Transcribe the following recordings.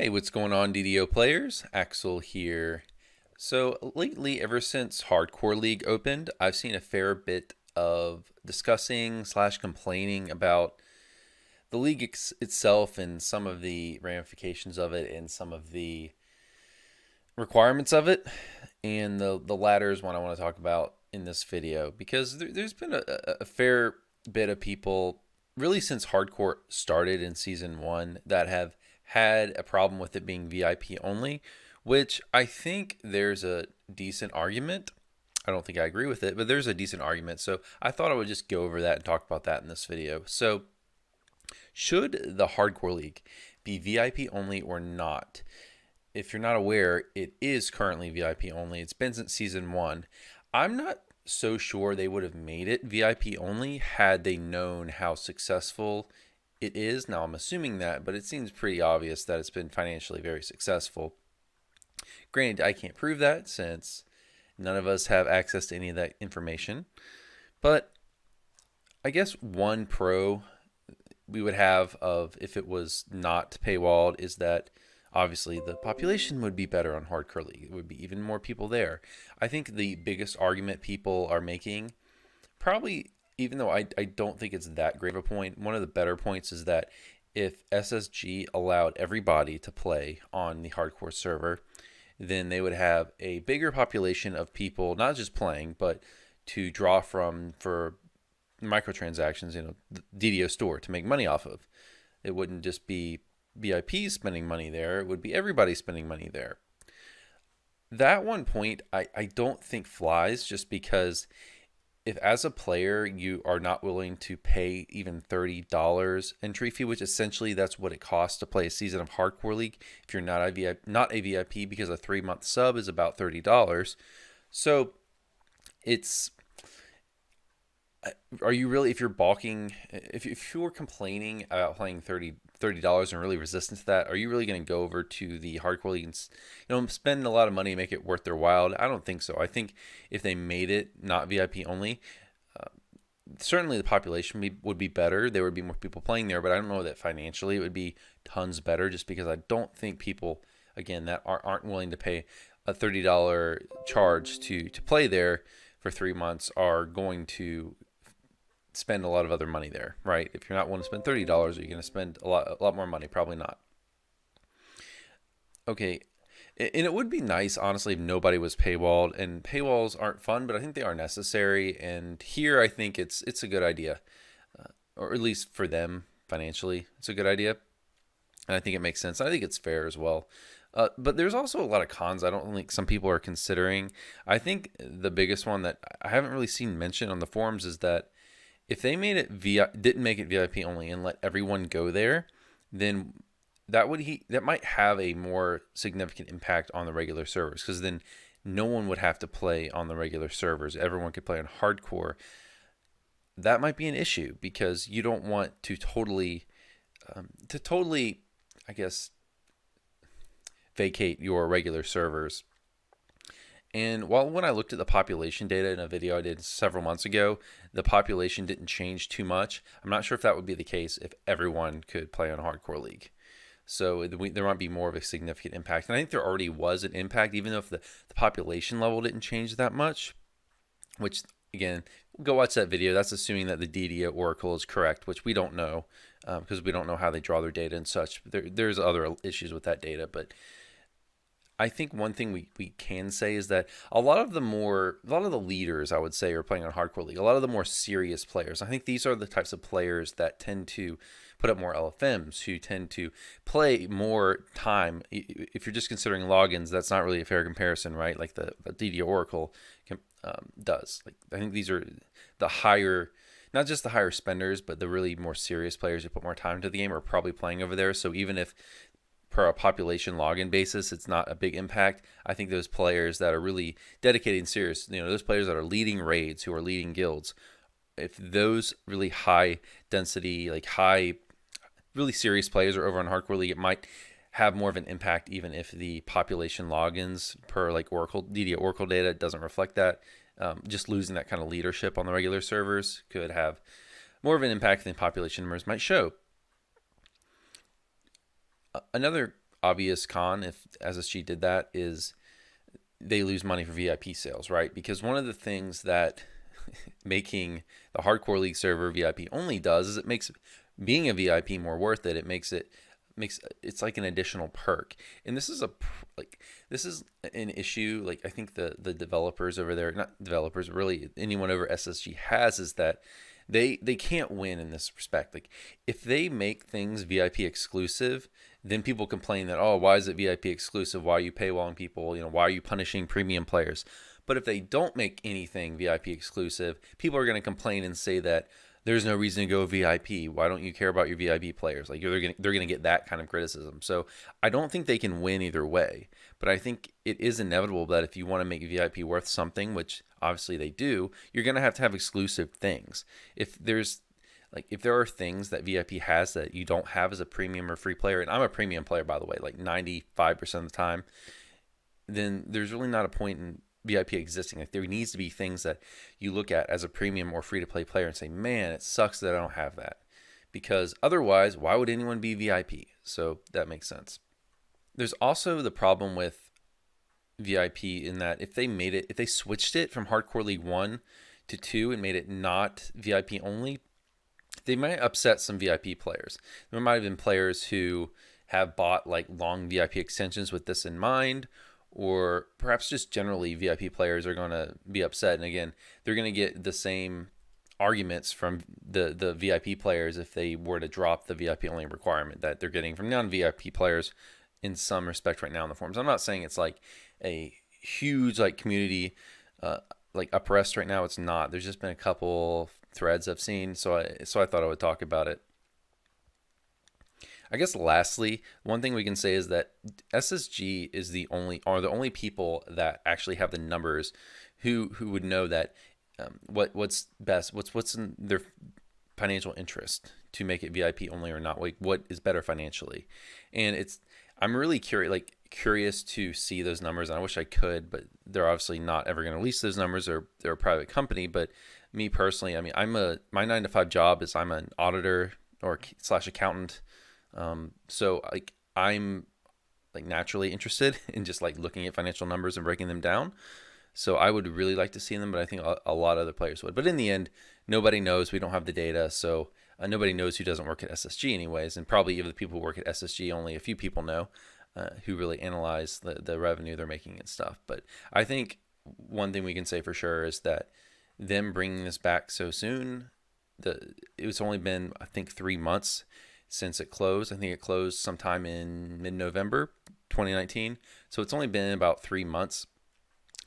Hey, what's going on, DDO players? Axel here. So, lately, ever since Hardcore League opened, I've seen a fair bit of discussing slash complaining about the league itself and some of the ramifications of it and some of the requirements of it. And the latter is what I want to talk about in this video because there's been a fair bit of people, really since Hardcore started in Season 1, that have had a problem with it being VIP only, which I think there's a decent argument. I don't think I agree with it, but there's a decent argument. So I thought I would just go over that and talk about that in this video. So, should the Hardcore League be VIP only or not? If you're not aware, it is currently VIP only. It's been since Season 1. I'm not so sure they would have made it VIP only had they known how successful it is. Now, I'm assuming that, but it seems pretty obvious that it's been financially very successful. Granted, I can't prove that since none of us have access to any of that information. But I guess one pro we would have of if it was not paywalled is that obviously the population would be better on Hardcore League. It would be even more people there. I think the biggest argument people are making, probably even though I don't think it's that great of a point, one of the better points is that if SSG allowed everybody to play on the hardcore server, then they would have a bigger population of people not just playing, but to draw from for microtransactions, the DDO store to make money off of. It wouldn't just be VIPs spending money there, it would be everybody spending money there. That one point I don't think flies, just because if as a player you are not willing to pay even $30 entry fee, which essentially that's what it costs to play a season of Hardcore League, if you're not a VIP, because a 3-month sub is about $30. So it's, are you really, if you're balking, if you're complaining about playing $30 and really resistant to that, are you really going to go over to the Hardcore League and spend a lot of money and make it worth their while? I don't think so. I think if they made it not VIP only, uh, certainly the population would be better. There would be more people playing there, but I don't know that financially it would be tons better, just because I don't think people, again, that aren't willing to pay a $30 charge to play there for 3 months are going to spend a lot of other money there, right? If you're not willing to spend $30, are you going to spend a lot more money? Probably not. Okay, and it would be nice, honestly, if nobody was paywalled. And paywalls aren't fun, but I think they are necessary. And here, I think it's a good idea, or at least for them financially, it's a good idea. And I think it makes sense. I think it's fair as well. But there's also a lot of cons I don't think some people are considering. I think the biggest one that I haven't really seen mentioned on the forums is that if they made it didn't make it VIP only and let everyone go there, then that might have a more significant impact on the regular servers, because then no one would have to play on the regular servers. Everyone could play on hardcore. That might be an issue because you don't want to totally, I guess, vacate your regular servers. And when I looked at the population data in a video I did several months ago, the population didn't change too much. I'm not sure if that would be the case if everyone could play on Hardcore League. So there might be more of a significant impact. And I think there already was an impact, even though if the population level didn't change that much, which, again, go watch that video. That's assuming that the DDO Oracle is correct, which we don't know, because we don't know how they draw their data and such. There's other issues with that data, but I think one thing we can say is that a lot of the leaders, I would say, are playing on Hardcore League. A lot of the more serious players, I think these are the types of players that tend to put up more LFMs, who tend to play more time. If you're just considering logins, that's not really a fair comparison, right? Like the DD Oracle does. Like, I think these are the higher, not just the higher spenders, but the really more serious players who put more time into the game are probably playing over there. So even if per a population login basis, it's not a big impact, I think those players that are really dedicated and serious, those players that are leading raids, who are leading guilds, if those really high density, really serious players are over on Hardcore League, it might have more of an impact, even if the population logins per DD Oracle data doesn't reflect that. Just losing that kind of leadership on the regular servers could have more of an impact than population numbers might show. Another obvious con if SSG did that is they lose money for VIP sales, right? Because one of the things that making the hardcore league server VIP only does is it makes being a VIP more worth it. It makes it's like an additional perk. And this is this is an issue. Like I think the developers over there, not developers, really anyone over SSG has, is that they can't win in this respect. Like if they make things VIP exclusive, then people complain that, oh, why is it VIP exclusive? Why are you paywalling people? Why are you punishing premium players? But if they don't make anything VIP exclusive, people are going to complain and say that there's no reason to go VIP. Why don't you care about your VIP players? Like they're going to get that kind of criticism. So I don't think they can win either way. But I think it is inevitable that if you want to make VIP worth something, which obviously they do, you're going to have exclusive things. If there are things that VIP has that you don't have as a premium or free player, and I'm a premium player, by the way, like 95% of the time, then there's really not a point in VIP existing. Like there needs to be things that you look at as a premium or free to play player and say, man, it sucks that I don't have that. Because otherwise, why would anyone be VIP? So that makes sense. There's also the problem with VIP in that if they switched it from Hardcore League 1 to 2 and made it not VIP only, they might upset some VIP players. There might have been players who have bought like long VIP extensions with this in mind, or perhaps just generally VIP players are going to be upset. And again, they're going to get the same arguments from the VIP players if they were to drop the VIP only requirement that they're getting from non-VIP players in some respect right now in the forums. I'm not saying it's like a huge like community like unrest right now. It's not. There's just been a couple threads I've seen, so I thought I would talk about it. I guess lastly, one thing we can say is that SSG is the only people that actually have the numbers who would know that what's best, what's in their financial interest to make it VIP only or not. Like what is better financially, and I'm really curious to see those numbers. And I wish I could, but they're obviously not ever going to release those numbers. They're a private company. But me personally, I mean, my 9-to-5 job is I'm an auditor or / accountant. So like I'm like naturally interested in just like looking at financial numbers and breaking them down. So I would really like to see them, but I think a lot of other players would. But in the end, nobody knows. We don't have the data, so nobody knows who doesn't work at SSG anyways. And probably even the people who work at SSG, only a few people know who really analyze the revenue they're making and stuff. But I think one thing we can say for sure is that them bringing this back so soon, it's only been, I think, 3 months since it closed. I think it closed sometime in mid-November 2019. So it's only been about 3 months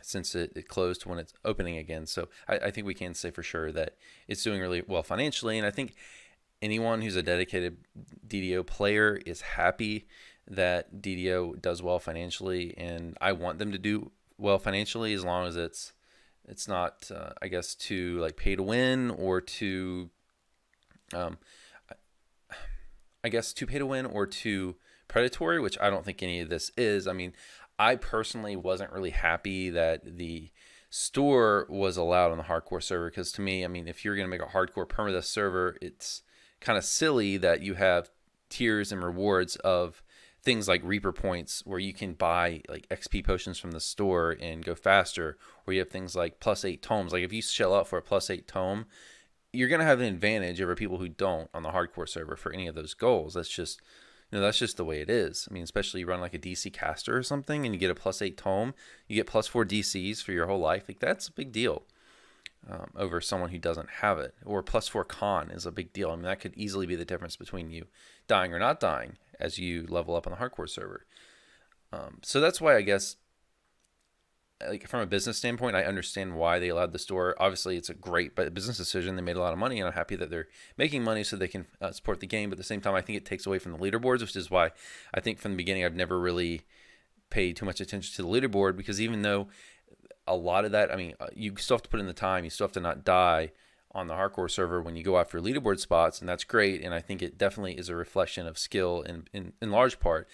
since it closed to when it's opening again. So I think we can say for sure that it's doing really well financially. And I think anyone who's a dedicated DDO player is happy that DDO does well financially. And I want them to do well financially as long as it's not, I guess, too like pay to win or to, I guess, too pay to win or too predatory, which I don't think any of this is. I mean, I personally wasn't really happy that the store was allowed on the hardcore server because to me, I mean, if you're going to make a hardcore permadeath server, it's kind of silly that you have tiers and rewards of things like Reaper points where you can buy like XP potions from the store and go faster, or you have things like +8 tomes. Like if you shell out for a +8 tome, you're going to have an advantage over people who don't on the hardcore server for any of those goals. That's just the way it is. I mean, especially you run like a DC caster or something and you get a +8 tome, you get +4 DCs for your whole life. Like that's a big deal over someone who doesn't have it. Or +4 con is a big deal. I mean, that could easily be the difference between you dying or not dying as you level up on the hardcore server. So that's why I guess, like from a business standpoint, I understand why they allowed the store. Obviously, it's a great business decision. They made a lot of money, and I'm happy that they're making money so they can support the game. But at the same time, I think it takes away from the leaderboards, which is why I think from the beginning I've never really paid too much attention to the leaderboard, because even though a lot of that, I mean, you still have to put in the time. You still have to not die on the hardcore server when you go after leaderboard spots, and that's great. And I think it definitely is a reflection of skill in large part.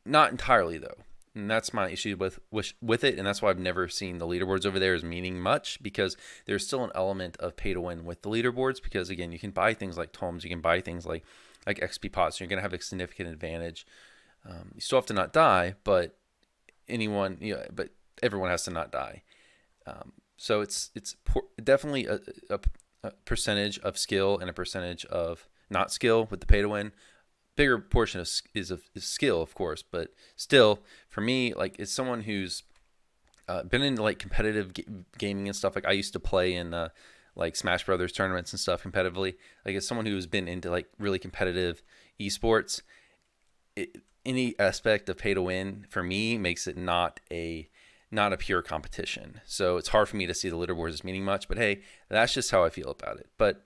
Not entirely, though. And that's my issue with it, and that's why I've never seen the leaderboards over there as meaning much, because there's still an element of pay to win with the leaderboards, because again, you can buy things like tomes, you can buy things like XP pots, so you're going to have a significant advantage You still have to not die, but but everyone has to not die. So it's definitely a percentage of skill and a percentage of not skill with the pay to win. Bigger portion is skill, of course, but still, for me, like, it's someone who's been into like competitive gaming and stuff. Like, I used to play in like Smash Brothers tournaments and stuff competitively. Like, as someone who's been into like really competitive esports, any aspect of pay to win for me makes it not a pure competition. So it's hard for me to see the leaderboards as meaning much. But hey, that's just how I feel about it. But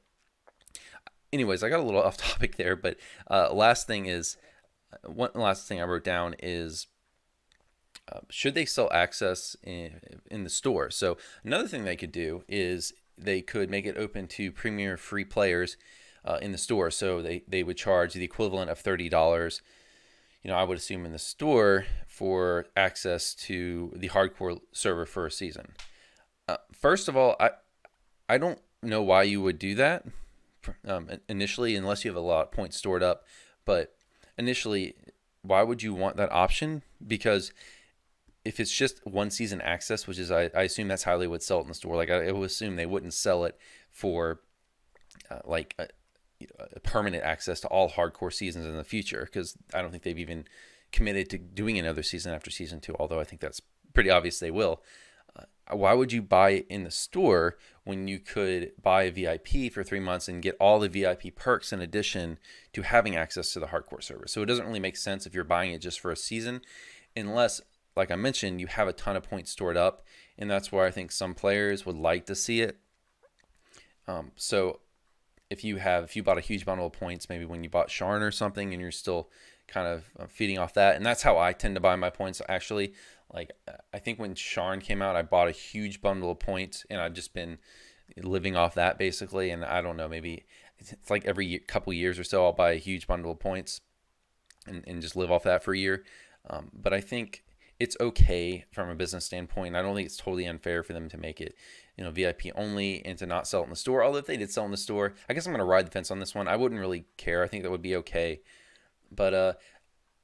anyways, I got a little off topic there. But last thing I wrote down is, should they sell access in the store? So another thing they could do is they could make it open to premier free players in the store. So they would charge the equivalent of $30. I would assume in the store for access to the hardcore server for a season. First of all, I don't know why you would do that initially, unless you have a lot of points stored up. But initially, why would you want that option? Because if it's just one season access, which is, I assume that's how they would sell it in the store. Like, I would assume they wouldn't sell it for like a permanent access to all hardcore seasons in the future, because I don't think they've even committed to doing another season after season 2, although I think that's pretty obvious they will. Why would you buy it in the store when you could buy a VIP for 3 months and get all the VIP perks in addition to having access to the hardcore server? So it doesn't really make sense if you're buying it just for a season, unless, like I mentioned, you have a ton of points stored up, and that's where I think some players would like to see it. So if you bought a huge bundle of points, maybe when you bought Sharn or something, and you're still kind of feeding off that, and that's how I tend to buy my points. Actually, like, I think when Sharn came out, I bought a huge bundle of points, and I've just been living off that basically. And I don't know, maybe it's like every couple years or so, I'll buy a huge bundle of points and just live off that for a year. But I think it's okay from a business standpoint. I don't think it's totally unfair for them to make it, VIP only, and to not sell it in the store. Although if they did sell in the store, I guess I'm going to ride the fence on this one. I wouldn't really care. I think that would be okay. But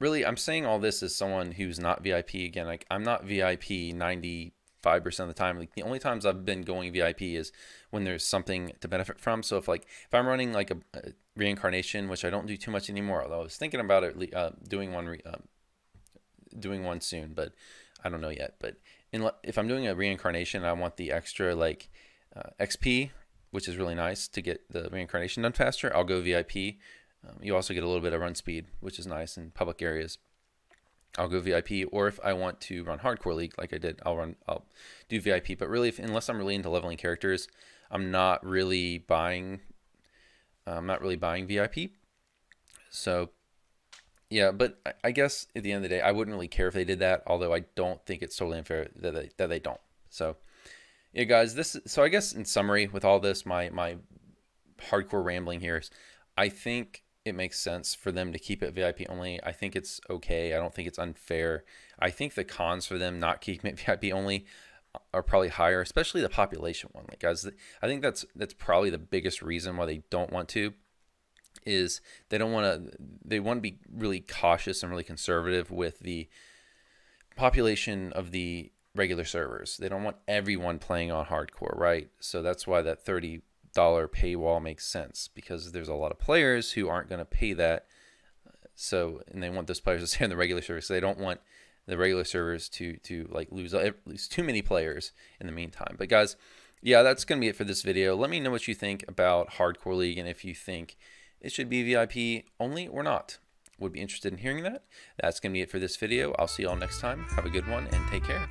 really, I'm saying all this as someone who's not VIP. Again, like, I'm not VIP 95% of the time. Like, the only times I've been going VIP is when there's something to benefit from. So if I'm running like a reincarnation, which I don't do too much anymore, although I was thinking about it, doing one soon, but I don't know yet. But if I'm doing a reincarnation, I want the extra XP, which is really nice to get the reincarnation done faster. I'll go VIP. You also get a little bit of run speed, which is nice in public areas. I'll go VIP. Or if I want to run hardcore league, like I did, I'll do VIP. But really, unless I'm really into leveling characters, I'm not really buying VIP. So yeah, but I guess at the end of the day, I wouldn't really care if they did that, although I don't think it's totally unfair that they don't. So yeah, guys, so I guess in summary, with all this, my hardcore rambling here is, I think it makes sense for them to keep it VIP only. I think it's okay. I don't think it's unfair. I think the cons for them not keeping it VIP only are probably higher, especially the population one. Like, guys, I think that's probably the biggest reason why they don't want to, is they want to be really cautious and really conservative with the population of the regular servers. They don't want everyone playing on hardcore, right? So that's why that $30 paywall makes sense, because there's a lot of players who aren't going to pay that. So, and they want those players to stay on the regular servers. So they don't want the regular servers to like lose too many players in the meantime. But guys, yeah, that's going to be it for this video. Let me know what you think about Hardcore League, and if you think it should be VIP only or not. Would be interested in hearing that. That's going to be it for this video. I'll see you all next time. Have a good one and take care.